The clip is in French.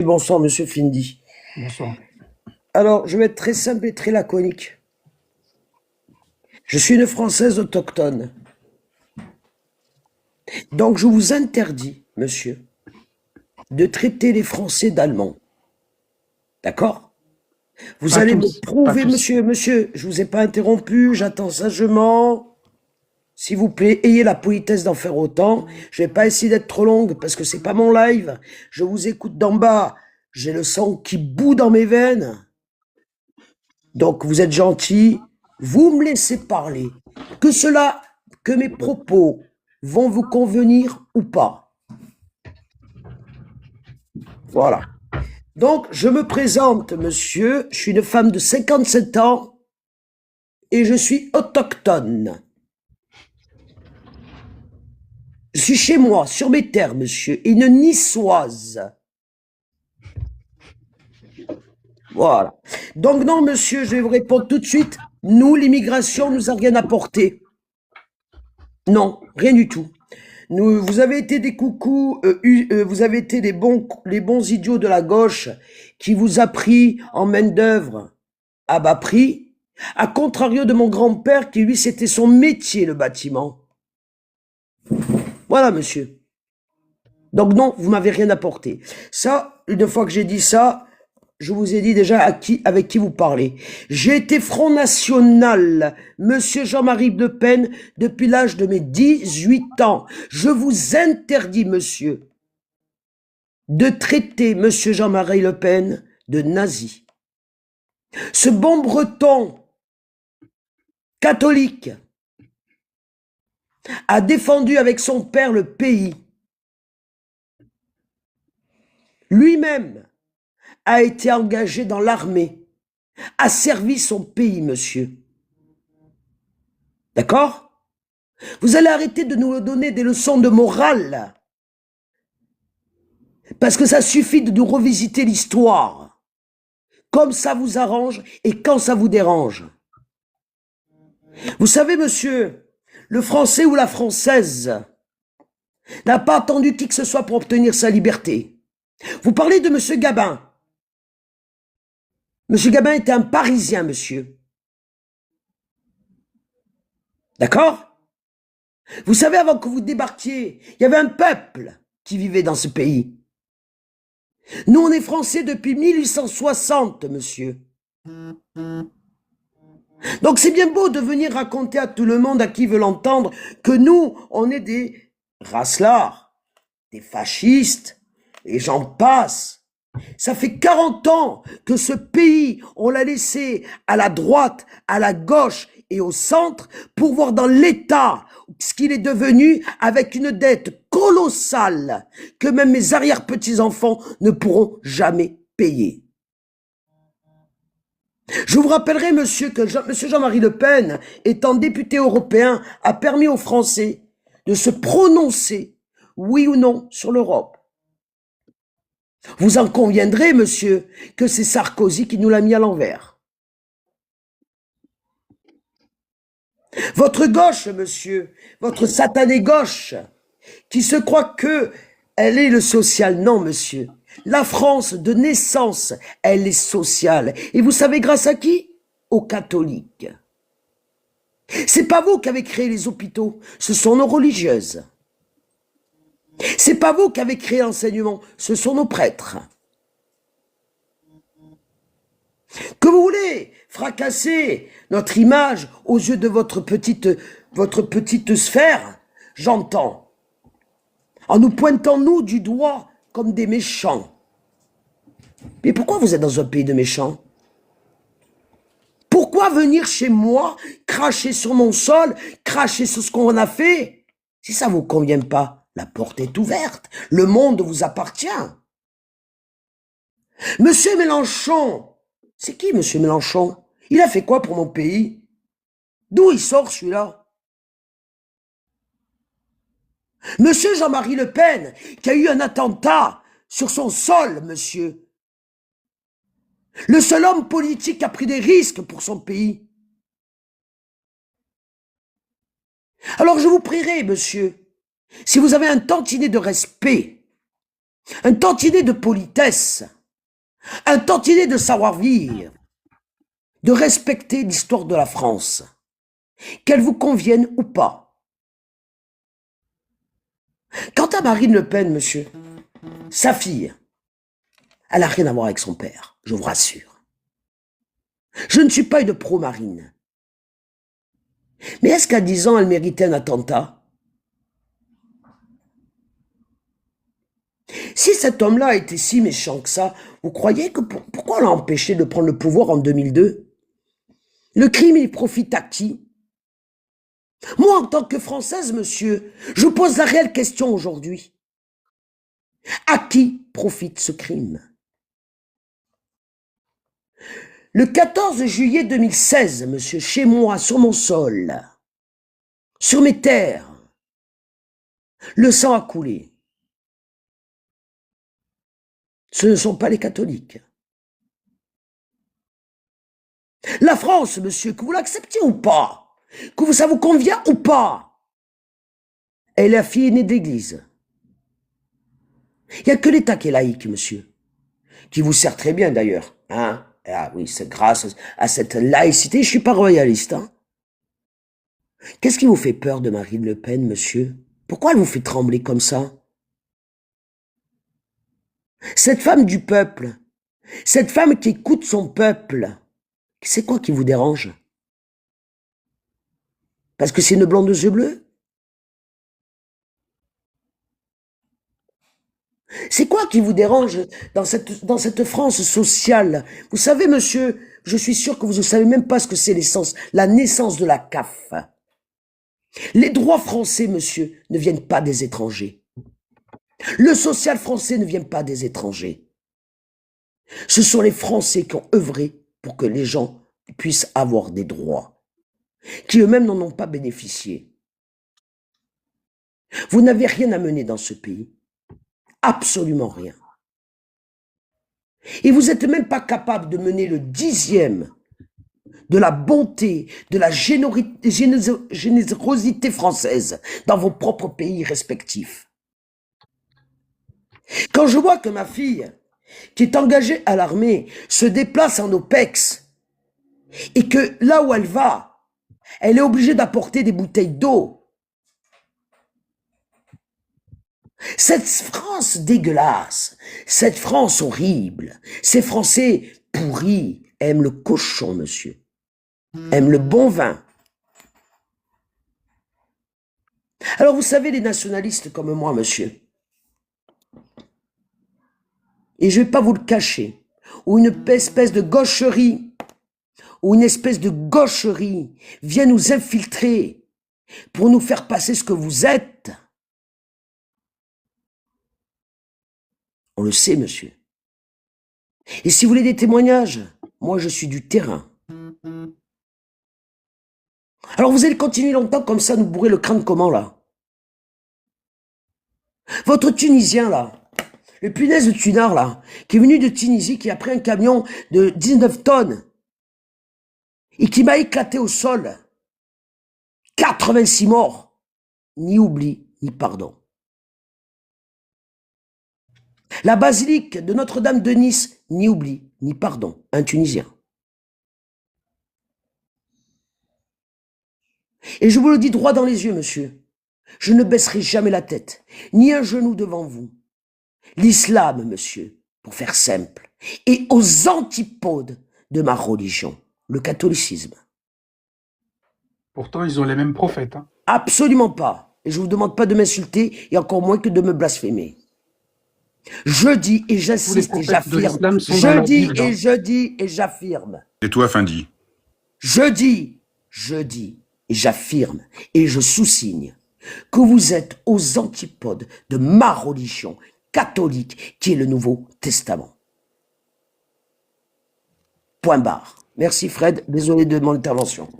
Bonsoir, monsieur Findy. Bonsoir. Alors, je vais être très simple et très laconique. Je suis une Française autochtone. Donc, je vous interdis, monsieur, de traiter les Français d'Allemands. D'accord? Vous Pas allez me tous, pas prouver, tous. monsieur, je vous ai pas interrompu, j'attends sagement. S'il vous plaît, ayez la politesse d'en faire autant. Je vais pas essayer d'être trop longue parce que c'est pas mon live. Je vous écoute d'en bas. J'ai le sang qui bout dans mes veines. Donc, vous êtes gentil, vous me laissez parler. Que mes propos vont vous convenir ou pas. Voilà. Donc, je me présente, monsieur. Je suis une femme de 57 ans et je suis autochtone. Je suis chez moi, sur mes terres, monsieur, une niçoise. Voilà. Donc, non, monsieur, je vais vous répondre tout de suite. Nous, l'immigration nous a rien apporté. Non, rien du tout. Vous avez été des coucous, vous avez été les bons idiots de la gauche qui vous a pris en main d'œuvre à bas prix, à contrario de mon grand-père qui, lui, c'était son métier, le bâtiment. Voilà, monsieur. Donc non, vous m'avez rien apporté. Ça, une fois que j'ai dit ça, je vous ai dit déjà avec qui vous parlez. J'ai été Front National, monsieur Jean-Marie Le Pen, depuis l'âge de mes 18 ans. Je vous interdis, monsieur, de traiter monsieur Jean-Marie Le Pen de nazi. Ce bon breton catholique a défendu avec son père le pays. Lui-même a été engagé dans l'armée, a servi son pays, monsieur. D'accord? Vous allez arrêter de nous donner des leçons de morale. Parce que ça suffit de nous revisiter l'histoire. Comme ça vous arrange et quand ça vous dérange. Vous savez, monsieur, le français ou la française n'a pas attendu qui que ce soit pour obtenir sa liberté. Vous parlez de monsieur Gabin. Monsieur Gabin était un Parisien, monsieur. D'accord? Vous savez, avant que vous débarquiez, il y avait un peuple qui vivait dans ce pays. Nous, on est français depuis 1860, monsieur. Donc c'est bien beau de venir raconter à tout le monde, à qui veut l'entendre, que nous, on est des racelards, des fascistes, et j'en passe. Ça fait 40 ans que ce pays, on l'a laissé à la droite, à la gauche et au centre pour voir dans l'état ce qu'il est devenu avec une dette colossale que même mes arrière-petits-enfants ne pourront jamais payer. Je vous rappellerai, monsieur, que monsieur Jean-Marie Le Pen, étant député européen, a permis aux Français de se prononcer, oui ou non, sur l'Europe. Vous en conviendrez, monsieur, que c'est Sarkozy qui nous l'a mis à l'envers. Votre gauche, monsieur, votre satanée gauche, qui se croit que elle est le social. Non, monsieur. La France, de naissance, elle est sociale. Et vous savez grâce à qui? Aux catholiques. C'est pas vous qui avez créé les hôpitaux, ce sont nos religieuses. C'est pas vous qui avez créé l'enseignement, ce sont nos prêtres. Que vous voulez fracasser notre image aux yeux de votre petite sphère, j'entends. En nous pointant, nous, du doigt comme des méchants. Mais pourquoi vous êtes dans un pays de méchants? Pourquoi venir chez moi, cracher sur mon sol, cracher sur ce qu'on a fait? Si ça vous convient pas, la porte est ouverte. Le monde vous appartient. Monsieur Mélenchon, c'est qui monsieur Mélenchon? Il a fait quoi pour mon pays? D'où il sort celui-là? Monsieur Jean-Marie Le Pen, qui a eu un attentat sur son sol, monsieur. Le seul homme politique qui a pris des risques pour son pays. Alors je vous prierai, monsieur, si vous avez un tantinet de respect, un tantinet de politesse, un tantinet de savoir-vivre, de respecter l'histoire de la France, qu'elle vous convienne ou pas. Quant à Marine Le Pen, monsieur, sa fille, elle n'a rien à voir avec son père, je vous rassure. Je ne suis pas une pro-Marine. Mais est-ce qu'à 10 ans, elle méritait un attentat? Si cet homme-là était si méchant que ça, vous croyez que pourquoi on l'a empêché de prendre le pouvoir en 2002? Le crime, il profite à qui? Moi, en tant que Française, monsieur, je pose la réelle question aujourd'hui. À qui profite ce crime? Le 14 juillet 2016, monsieur, chez moi, sur mon sol, sur mes terres, le sang a coulé. Ce ne sont pas les catholiques. La France, monsieur, que vous l'acceptiez ou pas, que ça vous convient ou pas, elle est la fille aînée d'église. Il n'y a que l'État qui est laïque, monsieur, qui vous sert très bien d'ailleurs. Hein? Ah oui, c'est grâce à cette laïcité, je ne suis pas royaliste. Hein? Qu'est-ce qui vous fait peur de Marine Le Pen, monsieur? Pourquoi elle vous fait trembler comme ça? Cette femme du peuple, cette femme qui écoute son peuple, c'est quoi qui vous dérange? Parce que c'est une blonde aux yeux bleus? C'est quoi qui vous dérange dans cette France sociale? Vous savez, monsieur, je suis sûr que vous ne savez même pas ce que c'est la naissance de la CAF. Les droits français, monsieur, ne viennent pas des étrangers. Le social français ne vient pas des étrangers. Ce sont les Français qui ont œuvré pour que les gens puissent avoir des droits, qui eux-mêmes n'en ont pas bénéficié. Vous n'avez rien à mener dans ce pays. Absolument rien. Et vous n'êtes même pas capable de mener le 10e de la bonté, de la générosité française dans vos propres pays respectifs. Quand je vois que ma fille, qui est engagée à l'armée, se déplace en OPEX, et que là où elle va, elle est obligée d'apporter des bouteilles d'eau. Cette France dégueulasse, cette France horrible, ces Français pourris aiment le cochon, monsieur, aiment le bon vin. Alors vous savez, les nationalistes comme moi, monsieur, et je ne vais pas vous le cacher, ou une espèce de gaucherie, vient nous infiltrer pour nous faire passer ce que vous êtes. On le sait, monsieur. Et si vous voulez des témoignages, moi je suis du terrain. Alors vous allez continuer longtemps comme ça, nous bourrer le crâne comment là? Votre Tunisien là, le punaise de Tunard là, qui est venu de Tunisie, qui a pris un camion de 19 tonnes et qui m'a éclaté au sol. 86 morts. Ni oubli, ni pardon. La basilique de Notre-Dame de Nice, ni oubli, ni pardon. Un Tunisien. Et je vous le dis droit dans les yeux, monsieur. Je ne baisserai jamais la tête, ni un genou devant vous. L'islam, monsieur, pour faire simple, est aux antipodes de ma religion, le catholicisme. Pourtant, ils ont les mêmes prophètes. Hein. Absolument pas. Et je ne vous demande pas de m'insulter, et encore moins que de me blasphémer. Je dis et j'insiste et j'affirme. Je dis et j'affirme. Et toi, Fendi? Je dis et j'affirme et je sous-signe que vous êtes aux antipodes de ma religion catholique qui est le Nouveau Testament. Point barre. Merci Fred, désolé de mon intervention.